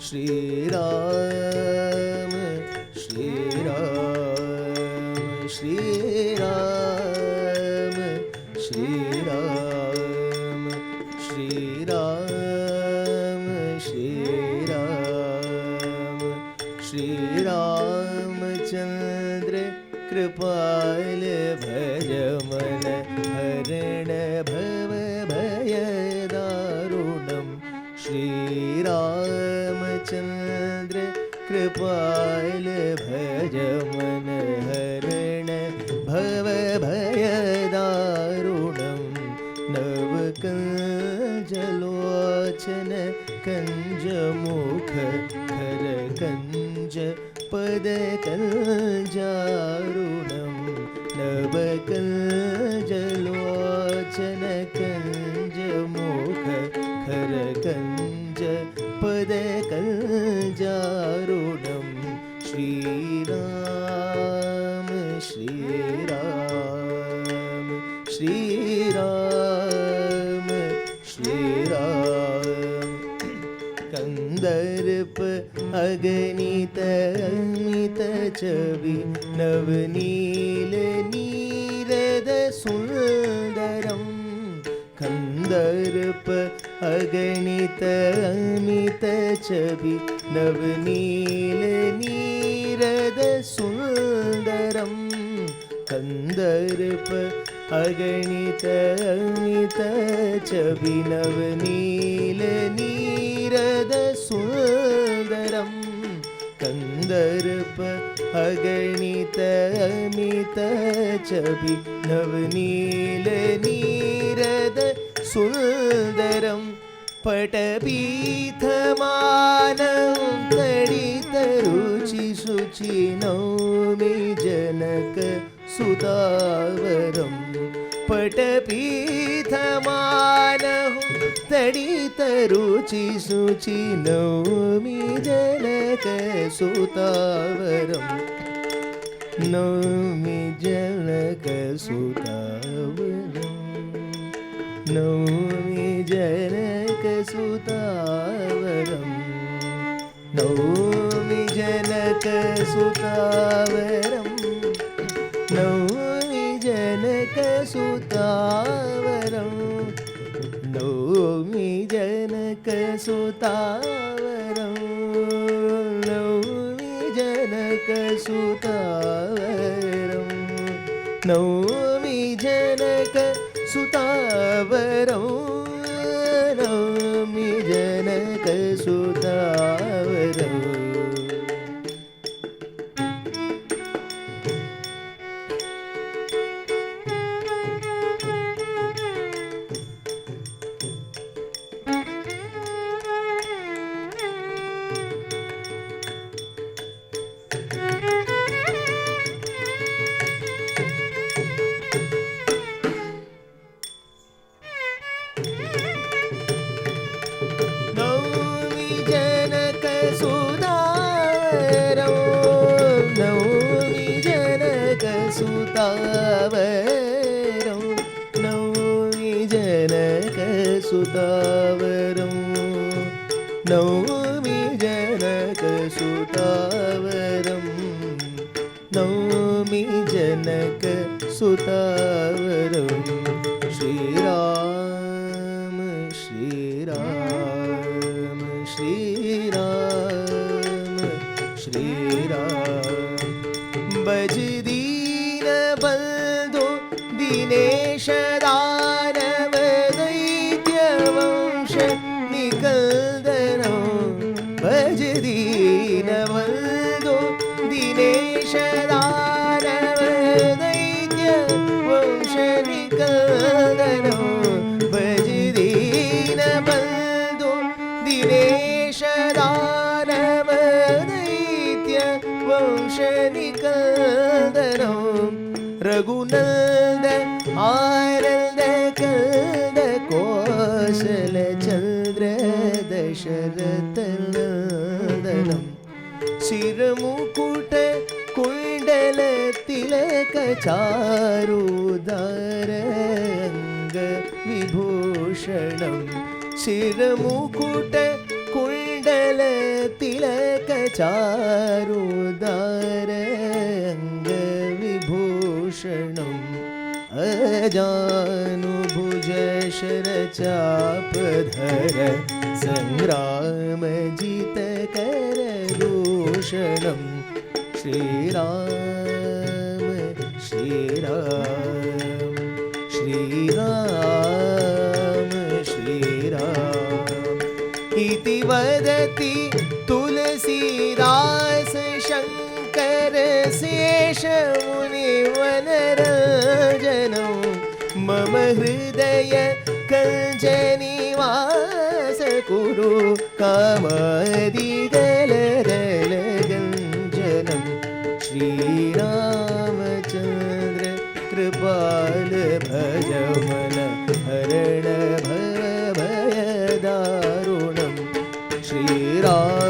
श्रीराम श्रीराम श्रीराम श्रीराम श्रीराम श्रीराम श्रीरामचन्द्र कृपाल भज मन हरण भव भयदारुणं श्रीरामचन्द्र कृपाल भज मन हरण भव भयदारुणं नवकञ्जलोचन कञ्जमुख खर कञ्ज पदकञ्जारुणं नवकञ्जलोचन कञ्जमुख खर कञ्ज पदकञ्जारुणं श्रीराम श्रीराम श्रीराम श्रीराम कंदर्प अगणित अमित छवि नवनील नीरद सुंदरम कंदर्प अगणित अमित छवि नवनील नीरद सुंदरम कंदर्प अगणित अमित छवि नवनील नीरद सुंदरम कंदर्प अगणित अमित छवि नवनील नीरद सुंदरम पटपीठमानं तडित रुचि शुचि नौमि जनक सुतावरं पटपीठमानं तडित रुचि शुचि नौमि जनक सुतावरं नौमि जनक सुतावरं नौमि जनक सुतावरं नौमि जनक सुतावरं नौमि जनक सुतावरं नौमि जनक सुतावरं नौमि जनक सुतावरं नौमि जनक सुतावरं नौमि जनक सुतावरं सुतावरं नौमि जनक सुतावरं नौमि जनक सुतावरं नौमि जनक सुतावरं श्रीराम श्रीराम श्रीराम श्रीराम बजदी बंधु दिनेश दानव दैत्य वंश निकंदनो भज दीन बंधु दिनेश दानव दैत्य वंश निकंदनो भज दीन बंधु दिनेश दानव दैत्य वंश निकंदनो रघुनंद आनंद कंद कौशल चंद्र दशरथ नंदनम शिरमुकुट कुंडल तिलक चारुदार अंग विभूषणम शिरमुकुट कुंडल चारुदारङ्गविभूषणम् अजानुभुज शरचापधर सङ्ग्रामजितकरदूषणं श्रीराम श्रीराम श्रीराम श्रीराम इति वदति तुलसीदास शङ्कर शेषमुनिवनरञ्जनौ मम हृदय कञ्जनिवास कुरु कामादिगलगलगञ्जनं श्रीरामचन्द्र कृपाल भजमन हरण भयदारुणं श्रीराम